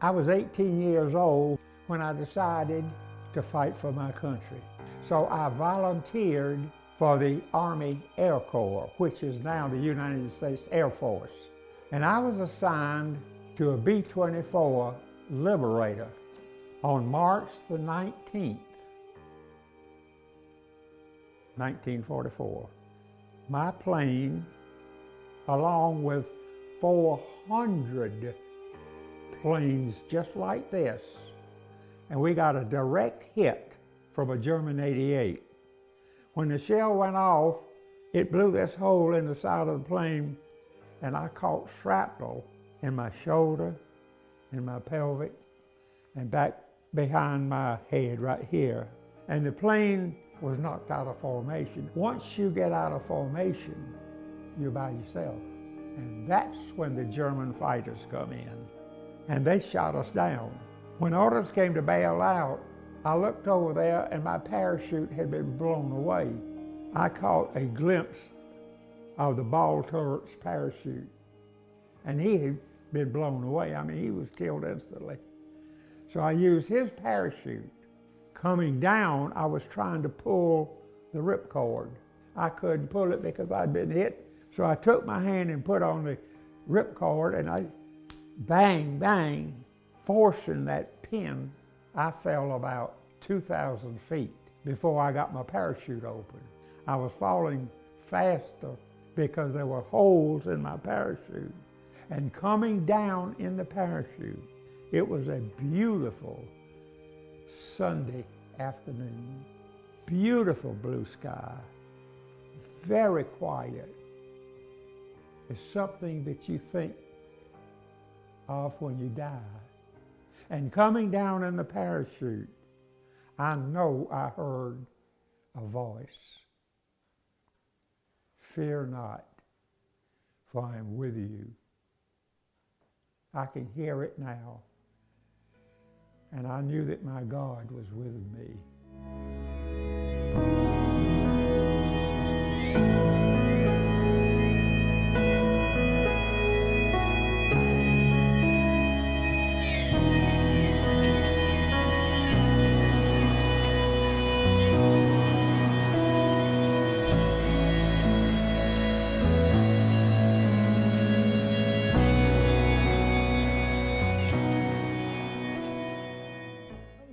I was 18 years old when I decided to fight for my country. So I volunteered for the Army Air Corps, which is now the United States Air Force. And I was assigned to a B-24 Liberator on March the 19th, 1944. My plane, along with 400 planes just like this, and we got a direct hit from a German 88. When the shell went off, it blew this hole in the side of the plane, and I caught shrapnel in my shoulder, in my pelvic, and back behind my head right here. And the plane was knocked out of formation. Once you get out of formation, you're by yourself. And that's when the German fighters come in. And they shot us down. When orders came to bail out, I looked over there and my parachute had been blown away. I caught a glimpse of the ball turret's parachute. And he had been blown away. I mean, he was killed instantly. So I used his parachute. Coming down, I was trying to pull the ripcord. I couldn't pull it because I'd been hit. So I took my hand and put on the ripcord, and I bang, bang, forcing that pin. I fell about 2,000 feet before I got my parachute open. I was falling faster because there were holes in my parachute. And coming down in the parachute, it was a beautiful Sunday afternoon. Beautiful blue sky, very quiet. It's something that you think of when you die. And coming down in the parachute, I know I heard a voice. Fear not, for I am with you. I can hear it now. And I knew that my God was with me.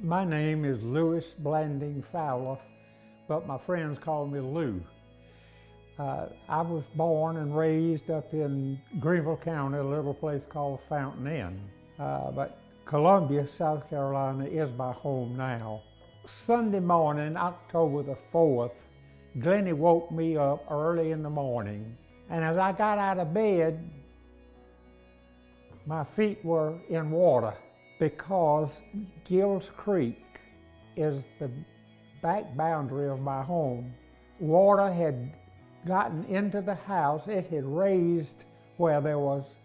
My name is Louis Blanding Fowler, but my friends call me Lou. I was born and raised up in Greenville County, a little place called Fountain Inn. But Columbia, South Carolina is my home now. Sunday morning, October the 4th, Glennie woke me up early in the morning. And as I got out of bed, my feet were in water, because Gills Creek is the back boundary of my home. Water had gotten into the house. It had raised where there was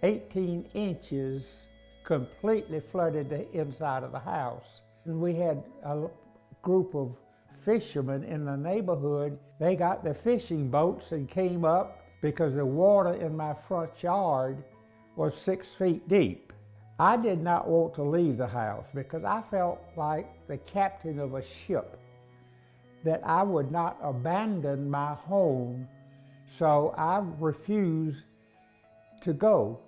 18 inches, completely flooded the inside of the house. And we had a group of fishermen in the neighborhood. They got their fishing boats and came up because the water in my front yard was 6 feet deep. I did not want to leave the house because I felt like the captain of a ship, that I would not abandon my home, so I refused to go.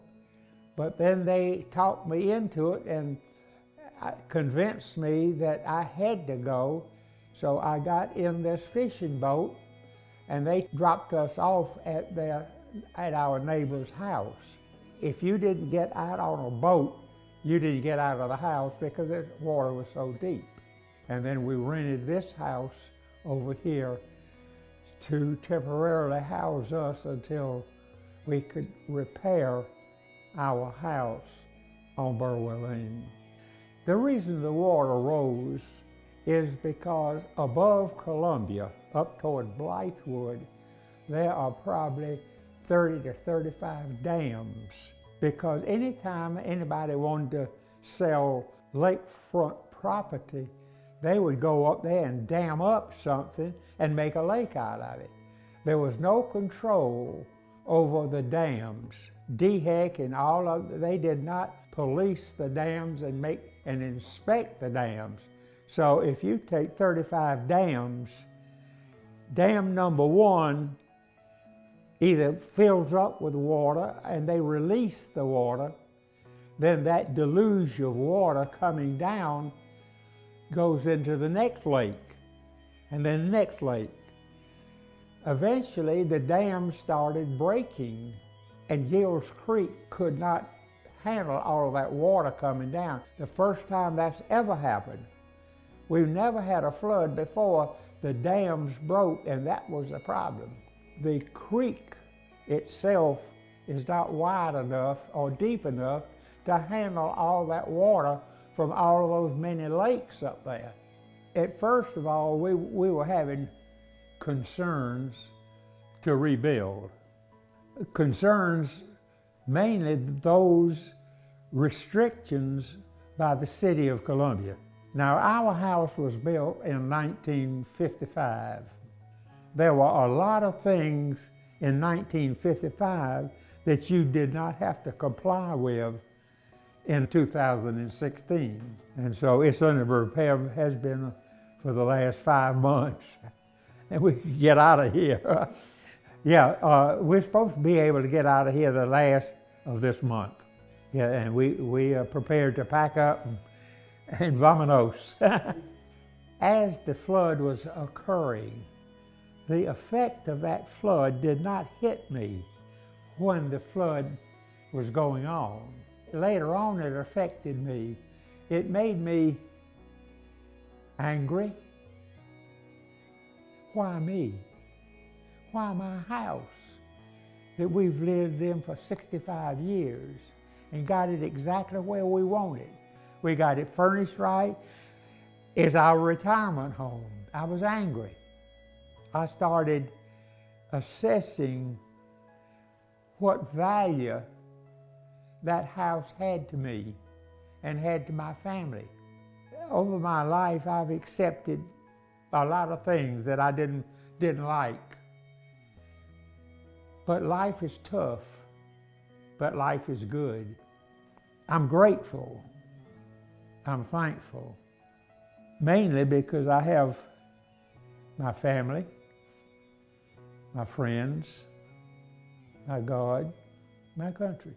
But then they talked me into it and convinced me that I had to go, so I got in this fishing boat and they dropped us off at our neighbor's house. If you didn't get out on a boat, you didn't get out of the house because the water was so deep. And then we rented this house over here to temporarily house us until we could repair our house on Burwell Lane. The reason the water rose is because above Columbia, up toward Blythewood, there are probably 30 to 35 dams, because anytime anybody wanted to sell lakefront property, they would go up there and dam up something and make a lake out of it. There was no control over the dams DHEC and all of, they did not police the dams and inspect the dams. So if you take 35 dams, dam number 1 either fills up with water and they release the water, then that deluge of water coming down goes into the next lake, and then the next lake. Eventually the dam started breaking, and Gills Creek could not handle all of that water coming down. The first time that's ever happened. We've never had a flood before the dams broke, and that was the problem. The creek itself is not wide enough or deep enough to handle all that water from all of those many lakes up there. At first of all, we were having concerns to rebuild. Concerns mainly those restrictions by the city of Columbia. Now, our house was built in 1955. There were a lot of things in 1955 that you did not have to comply with in 2016. And so it's under repair, has been for the last 5 months. And we can get out of here. Yeah, we're supposed to be able to get out of here the last of this month. Yeah, and we are prepared to pack up and vamonos. As the flood was occurring, the effect of that flood did not hit me when the flood was going on. Later on, it affected me. It made me angry. Why me? Why my house that we've lived in for 65 years and got it exactly where we want it? We got it furnished right. It's our retirement home. I was angry. I started assessing what value that house had to me and had to my family. Over my life, I've accepted a lot of things that I didn't like. But life is tough, but life is good. I'm grateful. I'm thankful, mainly because I have my family, my friends, my God, my country.